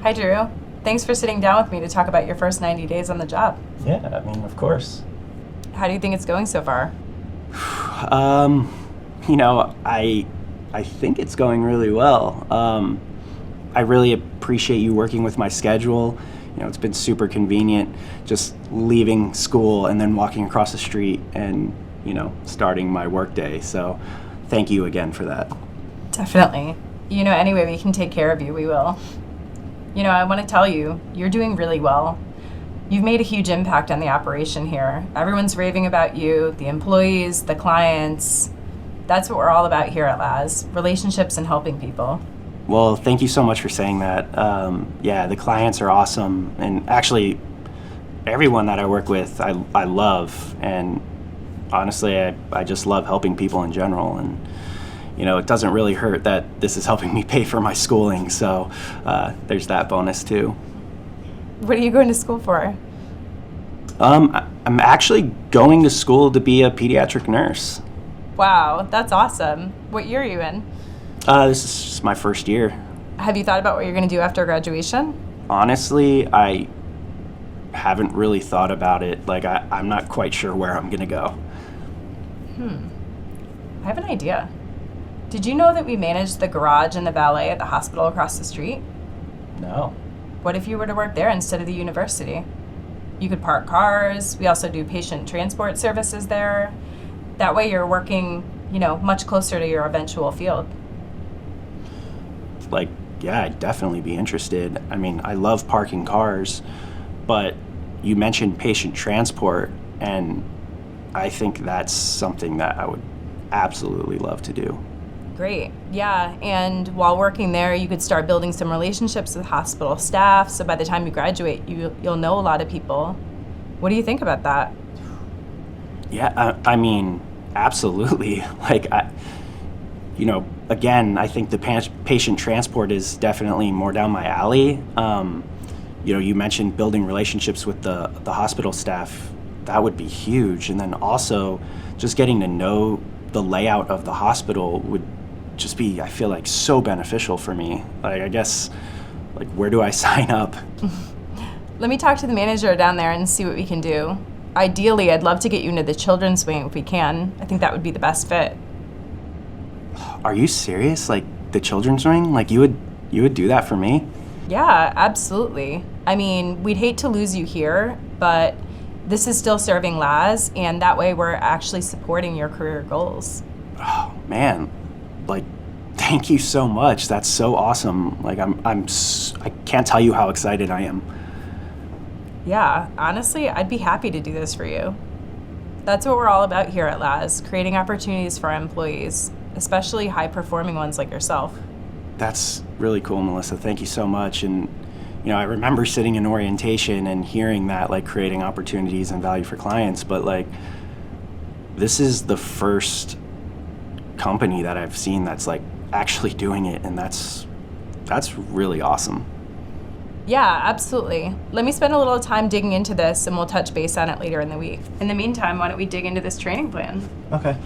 Hi, Drew. Thanks for sitting down with me to talk about your first 90 days on the job. Yeah, I mean, of course. How do you think it's going so far? Um, I think it's going really well. I really appreciate you working with my schedule. It's been super convenient just leaving school and then walking across the street and, starting my workday. So thank you again for that. Definitely. Any way we can take care of you, we will. I want to tell you, you're doing really well. You've made a huge impact on the operation here. Everyone's raving about you, the employees, the clients. That's what we're all about here at Laz, relationships and helping people. Well, thank you so much for saying that. Yeah, the clients are awesome. And actually, everyone that I work with, I love. And honestly, I just love helping people in general. And, it doesn't really hurt that this is helping me pay for my schooling. So there's that bonus too. What are you going to school for? I'm actually going to school to be a pediatric nurse. Wow, that's awesome. What year are you in? This is just my first year. Have you thought about what you're going to do after graduation? Honestly, I haven't really thought about it. I'm not quite sure where I'm going to go. I have an idea. Did you know that we manage the garage and the valet at the hospital across the street? No. What if you were to work there instead of the university? You could park cars. We also do patient transport services there. That way you're working, much closer to your eventual field. Yeah, I'd definitely be interested. I mean, I love parking cars, but you mentioned patient transport, and I think that's something that I would absolutely love to do. Great. Yeah, and while working there, you could start building some relationships with hospital staff, so by the time you graduate, you'll know a lot of people. What do you think about that? Yeah, I mean, absolutely. Again, I think the patient transport is definitely more down my alley. You mentioned building relationships with the hospital staff. That would be huge. And then also just getting to know the layout of the hospital would just be, I feel like, so beneficial for me. I guess, where do I sign up? Let me talk to the manager down there and see what we can do. Ideally, I'd love to get you into the children's wing if we can. I think that would be the best fit. Are you serious? The children's wing? You would do that for me? Yeah, absolutely. I mean, we'd hate to lose you here, but this is still serving Laz, and that way we're actually supporting your career goals. Oh, man. Thank you so much. That's so awesome. I can't tell you how excited I am. Yeah, honestly, I'd be happy to do this for you. That's what we're all about here at Laz, creating opportunities for our employees, especially high-performing ones like yourself. That's really cool, Melissa. Thank you so much. And, I remember sitting in orientation and hearing that, creating opportunities and value for clients. But, this is the first company that I've seen that's, actually doing it. And that's really awesome. Yeah, absolutely. Let me spend a little time digging into this, and we'll touch base on it later in the week. In the meantime, why don't we dig into this training plan? Okay.